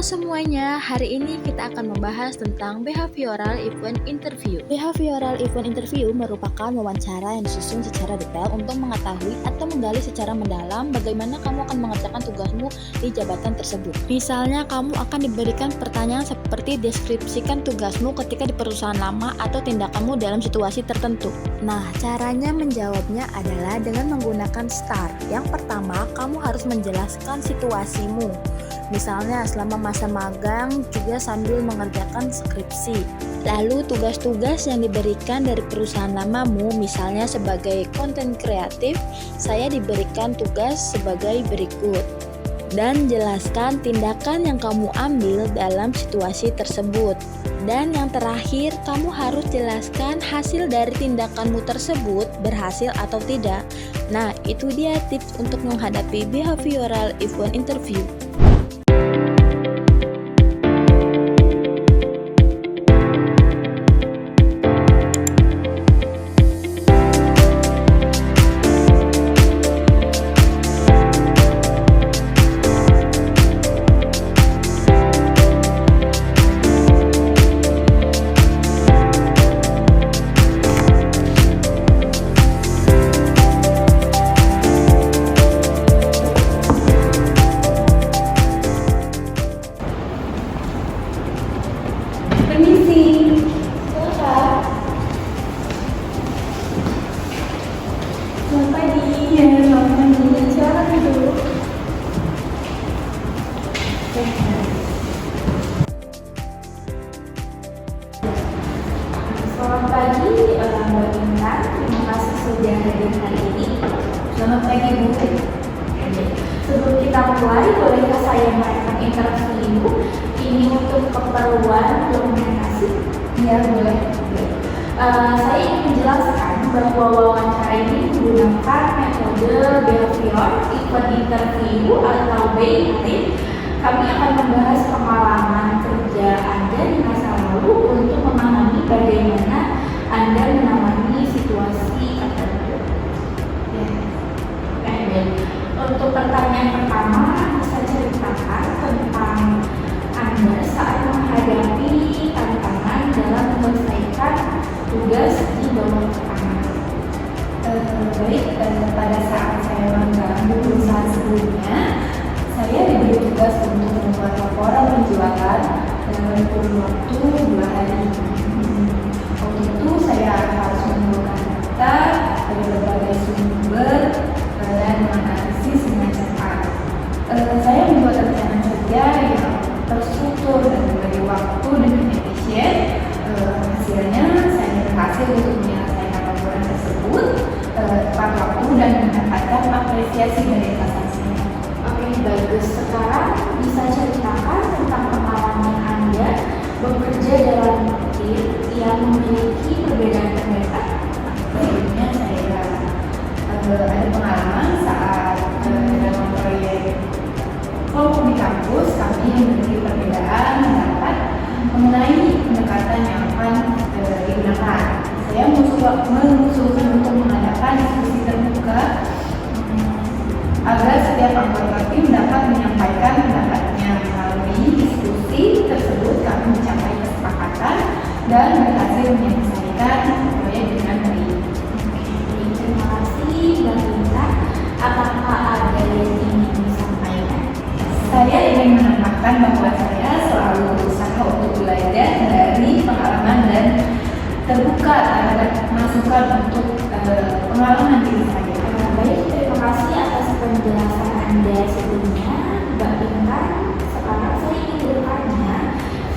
Halo semuanya, hari ini kita akan membahas tentang behavioral event interview. Behavioral event interview merupakan wawancara yang disusun secara detail untuk mengetahui atau menggali secara mendalam bagaimana kamu akan mengerjakan tugasmu di jabatan tersebut. Misalnya, kamu akan diberikan pertanyaan seperti deskripsikan tugasmu ketika di perusahaan lama atau tindakanmu dalam situasi tertentu. Nah, caranya menjawabnya adalah dengan menggunakan STAR. Yang pertama, kamu harus menjelaskan situasimu. Misalnya selama masa magang juga sambil mengerjakan skripsi. Lalu tugas-tugas yang diberikan dari perusahaan lamamu, misalnya sebagai konten kreatif, saya diberikan tugas sebagai berikut. Dan jelaskan tindakan yang kamu ambil dalam situasi tersebut. Dan yang terakhir, kamu harus jelaskan hasil dari tindakanmu tersebut berhasil atau tidak. Nah, itu dia tips untuk menghadapi behavioral event interview. Selamat pagi, Mbak Intan. Terima kasih sudah hadir hari ini. Selamat pagi, Bu. Sebelum kita mulai, bolehkah saya melakukan interview ini untuk keperluan dokumentasi? Ya, boleh. Saya ingin menjelaskan bahwa wawancara ini menggunakan metode behavioral event interview atau BIT. Kami akan membahas pengalaman kerja Anda di masa lalu untuk memahami bagaimana Anda menangani situasi tertentu. Untuk pertanyaan pertama, bisa ceritakan tentang Anda saat menghadapi tantangan dalam menyelesaikan tugas di bawah tekanan. Baik, pada saat saya magang di perusahaan sebelumnya, saya diberi tugas untuk membuat laporan penjualan dalam kurun waktu 2 hari. Waktu itu saya harus mengumpulkan data dari berbagai sumber dan menganalisis dengan cepat. Saya membuat rencana kerja yang terstruktur dan memberi waktu dengan efisien. Hasilnya saya berhasil untuk menyelesaikan laporan tersebut tepat waktu dan mendapatkan apresiasi dari atasannya. Oke, bagus. Sekarang bisa ceritakan tentang pengalaman Anda bekerja dalam tim yang memiliki perbedaan pendapat. Sebelumnya saya ada pengalaman saat dalam proyek kelompok di kampus kami memiliki perbedaan pendapat mengenai pendekatan yang akan digunakan. Saya mengusulkan untuk mengadakan diskusi terbuka agar setiap anggota tim dapat menyampaikan pendapatnya. Melalui diskusi tersebut kami mencapai kesepakatan dan berhasil menyelesaikan proyek dengan baik. Terima kasih, Mbak Intan. Apakah ada yang ingin disampaikan? Saya ingin menambahkan bahwa saya selalu berusaha untuk belajar dari pengalaman dan terbuka terhadap masukan untuk pengalaman diri saya. Baik, terima kasih atas penjelasan Anda sebelumnya, Mbak Intan. Sekarang saya ingin bertanya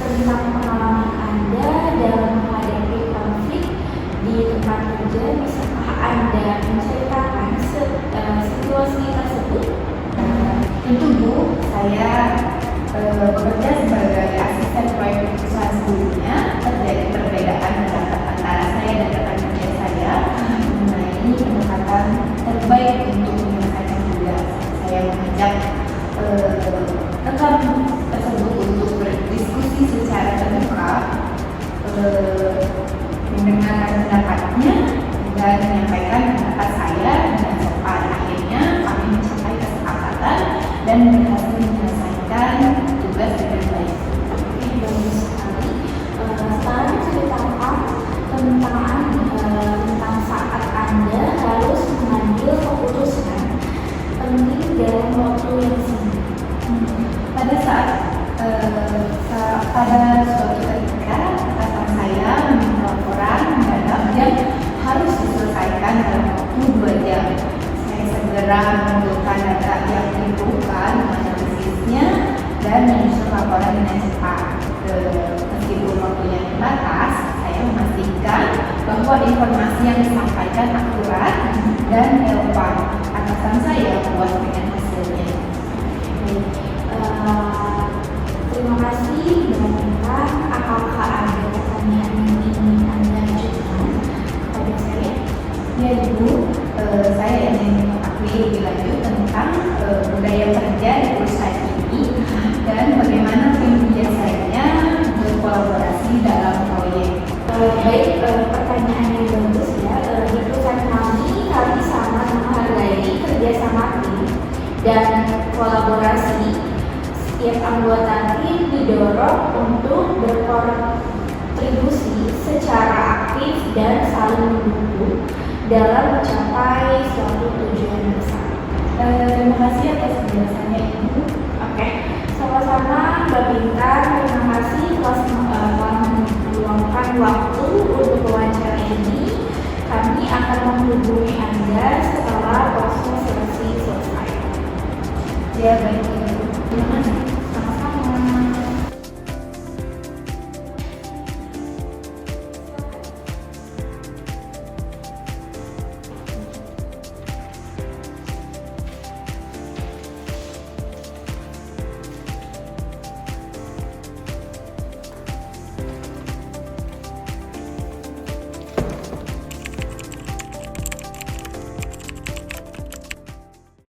tentang pengalaman Anda dalam menghadapi konflik di tempat kerja. Bisakah Anda menceritakan situasi tersebut? Tentu Bu, saya bekerja sebagai asisten proyek di perusahaan sebelumnya. Terjadi perbedaan pendapat antara saya dan rekan kerja saya mengenai pendekatan terbaik untuk menyelesaikan tugas. Saya mengajak rekan tersebut untuk berdiskusi secara terbuka, mendengarkan pendapatnya dan menyampaikan pendapat saya dengan cepat. Akhirnya kami mencapai kesepakatan dan berhasil menyelesaikan tugas dengan baik. Pada suatu ketika atasan saya meminta laporan mendadak yang harus diselesaikan dalam waktu 2 jam. Saya segera mengumpulkan data yang diperlukan, menganalisisnya, dan menyusun laporan dengan cepat. Meskipun waktunya terbatas, saya memastikan bahwa informasi yang disampaikan akurat dan relevan. Atasan saya puas dengan hasilnya. Terima kasih Mbak Intan. Apakah ada pertanyaan yang ingin Anda ajukan kepada saya? Ya Ibu, saya ingin mengetahui lebih lanjut tentang budaya kerja di perusahaan ini dan bagaimana tim biasanya berkolaborasi dalam proyek. Baik, pertanyaan yang bagus ya. Di perusahaan kami sangat menghargai kerjasama tim dan kolaborasi. Setiap anggota tim didorong untuk berkontribusi secara aktif dan saling mendukung dalam mencapai suatu tujuan besar. Terima kasih atas penjelasannya Ibu. Oke, sama-sama Mbak Bintang. Terima kasih telah meluangkan waktu untuk wawancara ini. Kami akan menghubungi Anda setelah proses seleksi selesai. Ya baik Ibu. Terima kasih.